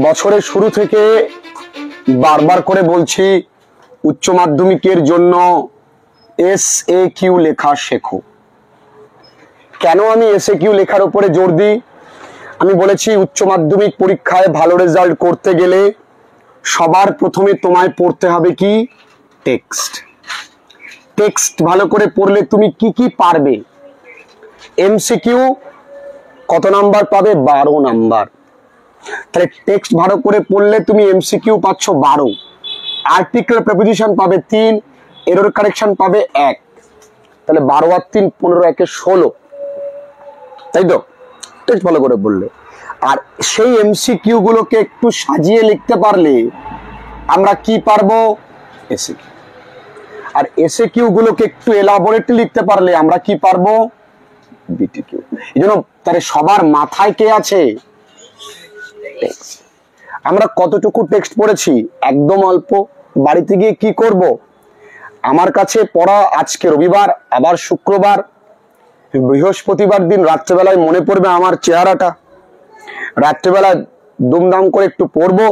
বছরের শুরু থেকে বারবার করে বলছি উচ্চ মাধ্যমিকের জন্য SAQ লেখা শেখো। কেন আমি SAQ লেখার উপরে জোর দিই? আমি বলেছি উচ্চ মাধ্যমিক পরীক্ষায় ভালো রেজাল্ট করতে গেলে সবার প্রথমে তোমায় পড়তে হবে কি? টেক্সট। টেক্সট ভালো করে পড়লে তুমি কি কি পারবে। MCQ কত নাম্বার পাবে? 12 নাম্বার। তাহলে টেক্সট ভালো করে পড়লে তুমি MCQ পাচ্ছ 12, আর্টিকেল প্রেপোজিশন পাবে 3, এরর কারেকশন পাবে 1, তাহলে 12 আর 3 15, 1 16, তাই তো? টেক্সট ভালো করে পড়লে। আর সেই MCQ গুলোকে একটু সাজিয়ে লিখতে পারলে আমরা কি পারবো? SAQ। আর SAQ গুলোকে একটু এলাবোরেটলি লিখতে পারলে আমরা কি পারবো? BTQ। এই জন্য তাহলে সবার মাথায় কে আছে? টেক্সট। আমরা কতটুকু টেক্সট পড়েছি? একদম অল্প। বাড়িতে গিয়ে কি করব? আমার কাছে পড়া আজকে রবিবার, আবার শুক্রবার, বৃহস্পতিবার দিন রাত্রেবেলায় মনে পড়বে আমার চেহারাটা, রাত্রেবেলায় দুমদাম করে একটু পড়বো,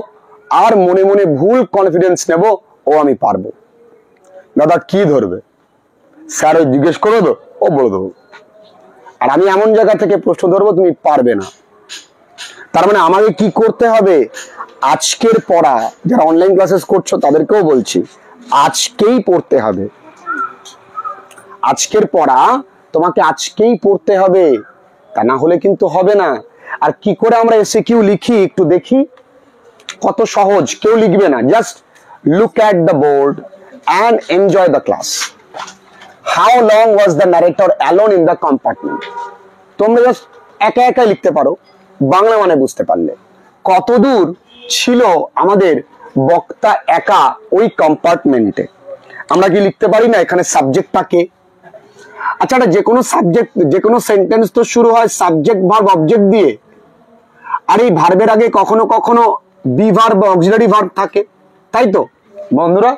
আর মনে মনে ভুল কনফিডেন্স নেব, ও আমি পারবো। দাদা কি ধরবে? স্যার ওই জিজ্ঞেস করো তো, ও বলে দেবো। আর আমি এমন জায়গা থেকে প্রশ্ন ধরবো তুমি পারবে না। তার মানে আমাকে কি করতে হবে? আজকের পড়া, যারা অনলাইন ক্লাসেস করছো তাদেরকেও বলছি, আজকেই পড়তে হবে। আজকের পড়া তোমাকে আজকেই পড়তে হবে, তা না হলে কিন্তু হবে না। আর কি করে আমরা SAQ লিখি একটু দেখি, কত সহজ। কেউ লিখবে না, just look at the board and enjoy the class. How long was the narrator alone in the compartment? তোমরা জাস্ট একা একা লিখতে পারো, বাংলা মানে বুঝতে পারলে। কতদূর ছিল আমাদের বক্তা একা ওই কম্পার্টমেন্টে? আমরা কি লিখতে পারি না এখানে সাবজেক্টটাকে? আচ্ছা, যে কোনো সাবজেক্ট, যে কোনো সেন্টেন্স তো শুরু হয় সাবজেক্ট ভার্ব অবজেক্ট দিয়ে, আর এই ভার্বের আগে কখনো কখনো বি ভার্ব বা অক্সিলারি ভার্ব থাকে, তাই তো বন্ধুরা?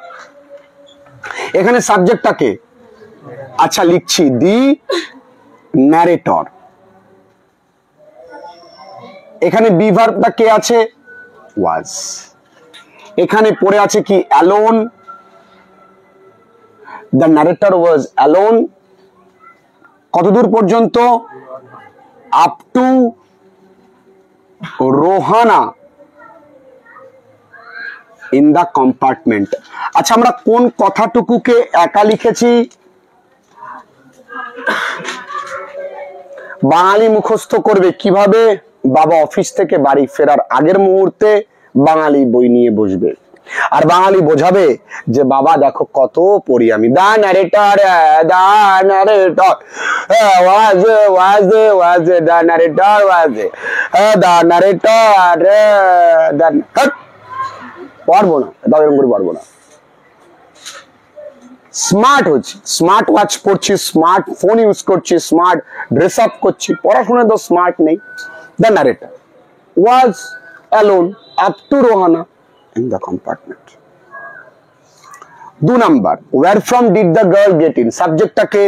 এখানে সাবজেক্টটাকে, আচ্ছা লিখছি দি ন্যারেটর। এখানে বি ভার্বটা কে আছে? ওয়াজ। এখানে পড়ে আছে কি? Alone. The narrator was alone. কতদূর পর্যন্ত? Up to Rohana in the compartment. আচ্ছা, আমরা কোন কথাটুকুকে একা লিখেছি? বাঙালি মুখস্থ করবে কিভাবে? বাবা অফিস থেকে বাড়ি ফেরার আগের মুহূর্তে বাঙালি বই নিয়ে বসবে, আর বাঙালি বোঝাবে যে বাবা দেখো কত পড়ি আমি। The narrator, the narrator was was was, the narrator was, the narrator. পারবো না, এরকম করে পারবো না। স্মার্ট হচ্ছে, স্মার্ট ওয়াচ পড়ছি, স্মার্ট ফোন ইউজ করছি, স্মার্ট ড্রেস আপ করছি, পড়াশোনায় তো স্মার্ট নেই। The narrator was alone up to Rohana in the compartment. 2 number, where from did the girl get in? সাবজেক্টটাকে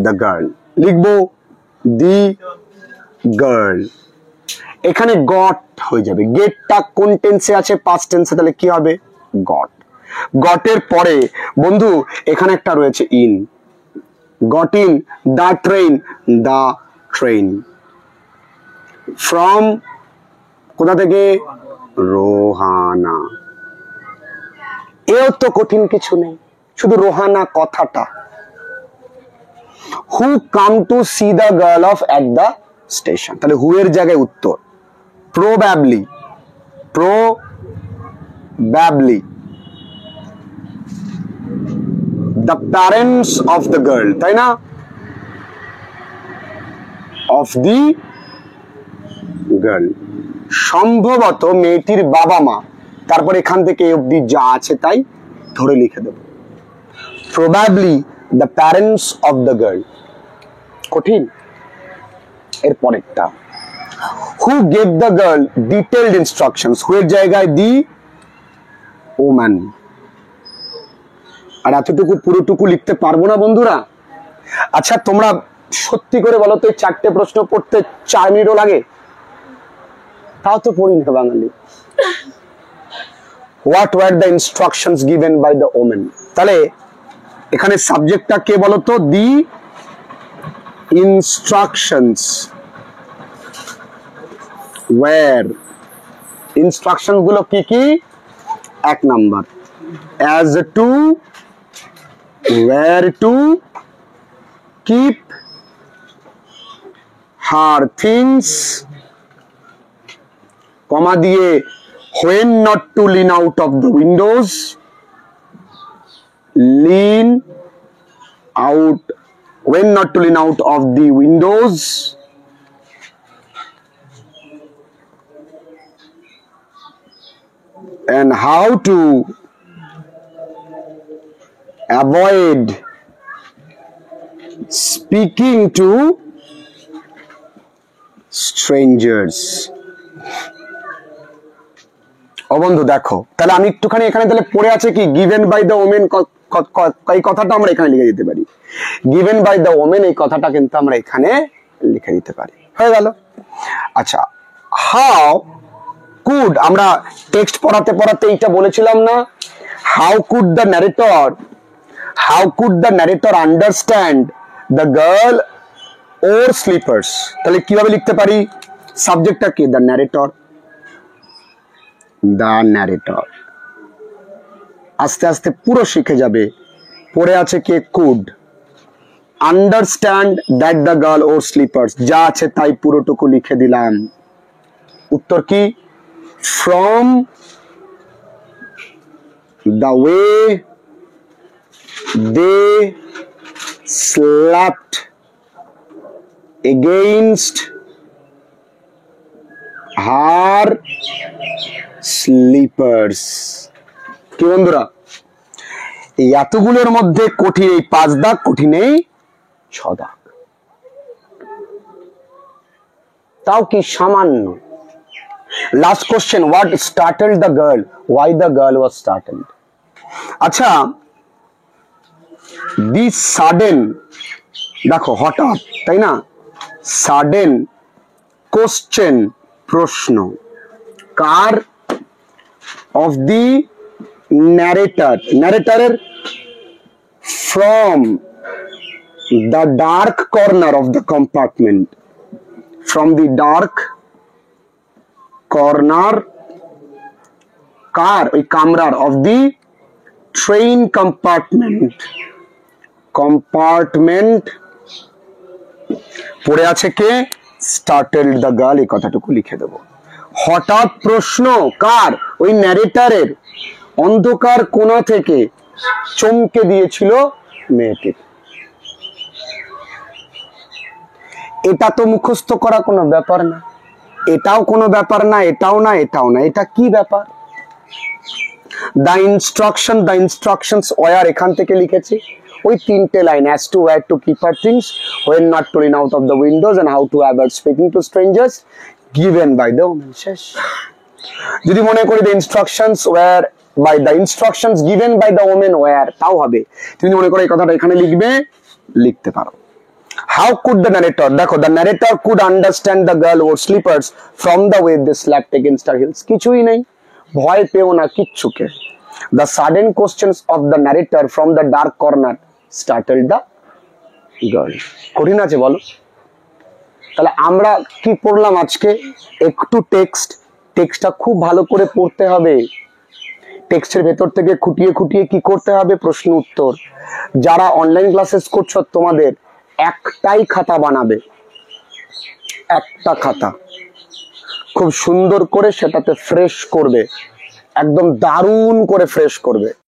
দ্য গার্ল, লিখবো দি গার্ল। এখানে গট হয়ে যাবে। গেটটা কোন টেন্সে আছে? পাস্ট টেন্সে, তাহলে কি হবে? গট। গটের পরে বন্ধু এখানে একটা রয়েছে in. Got in the train, the train. From কোথা থেকে? রোহানা। এও তো কঠিন কিছু নেই, শুধু রোহানা কথাটা। Who came to see the girl off at the station, তাহলে হু এর জায়গায় উত্তর probably. Probably the parents of the girl, তাই না? of the girl, সম্ভবত মেয়েটির বাবা মা। তারপর এখান থেকে এই অবধি যা আছে তাই ধরে লিখে দেব। probably the parents of the girl, কঠিন। এর পরেরটা, who gave the girl detailed instructions, who এর জায়গায় the woman। আর এতটুকু পুরোটুকু লিখতে পারবো না বন্ধুরা। আচ্ছা তোমরা সত্যি করে বলো তো, এই 4টে প্রশ্ন পড়তে 4 মিনিটও লাগে? তাও তো পড়ি না Bengali. What were the instructions given by the women. তাহলে এখানে সাবজেক্টটা কে বলতো? দি ইনস্ট্রাকশনস ওয়ার। ইনস্ট্রাকশন গুলো কি কি? 1 number, as to, where to keep her things, কমা দিয়ে when not to lean out of the windows, lean out, when not to lean out of the windows, and how to avoid speaking to strangers. ও বন্ধু দেখো, তাহলে আমি একটুখানি এখানে তাহলে পড়ে আছে কি গিভেন বাই দ্য ওমেন, এই কথাটা আমরা এখানে লিখে দিতে পারি। গিভেন বাই দ্য ওমেন এই কথাটা কিন্তু আমরা এখানে লিখে দিতে পারি। হয়ে গেল। আচ্ছা, হাউ কুড, আমরা টেক্সট পড়াতে পড়াতে এইটা বলেছিলাম না, how could the narrator understand the girl wore slippers. তাহলে কিভাবে লিখতে পারি? সাবজেক্টটা কি? The narrator. আস্তে আস্তে পুরো শিখে যাবে। পড়ে আছে কে? Could. Understand that the girl wore slippers, যা আছে তাই পুরোটুকু লিখে দিলাম। উত্তর কি? From the way they slapped against her slippers. কি বন্ধুরা, এই এতগুলোর মধ্যে কঠিন এই 5 দাগ, কঠিন এই 6 দাগ, তাও কি সামান্য। Last question, what started the girl, why the girl was started. আচ্ছা, দি সাডেন, দেখো হঠাৎ, তাই না? সাডেন কোশ্চেন, প্রশ্ন, কার? অফ দি ন্যারেটরের, from the dark corner of the compartment, from the dark corner, কার? ওই কামরার, অফ দি ট্রেন কম্পার্টমেন্ট পড়ে আছে কে? স্টার্টেলড দ্য গার্ল, এই কথাটুকু লিখে দেবো। হঠাৎ প্রশ্ন কার? ওই ন্যারেটরের, অন্ধকার কোণা থেকে চমকে দিয়েছিল মেয়েটি। এটা তো মুখস্থ করা কোনো ব্যাপার না, এটাও কোনো ব্যাপার না, এটাও না, এটাও না, এটা কি ব্যাপার? দ্য ইনস্ট্রাকশনস ওয়ার, এখান থেকে লিখেছি ওই 3টে line, as to where to keep her things, when not to lean out of the windows, and how to avoid speaking to strangers, given by the woman। শেষ। যদি মনে করি the instructions were by the instructions given by the woman were, তাও হবে। তুমি মনে করো এই কথাটা এখানে লিখবে, লিখতে পারো। How could the narrator, দেখো the narrator could understand the girl wore slippers from the way they slapped against her heels। কিছুই নেই, ভয় পেও না কিচ্ছুকে। The sudden questions of the narrator from the dark corner startled the girl। কঠিন আছে বলো? তাহলে আমরা কি পড়লাম আজকে? একটু টেক্সটটা খুব ভালো করে পড়তে হবে। টেক্সটের ভেতর থেকে খুঁটিয়ে খুঁটিয়ে কি করতে হবে? প্রশ্ন উত্তর। যারা অনলাইন ক্লাসেস করছো তোমাদের একটাই খাতা বানাবে, একটা খাতা খুব সুন্দর করে সেটাতে ফ্রেশ করবে, একদম দারুণ করে ফ্রেশ করবে।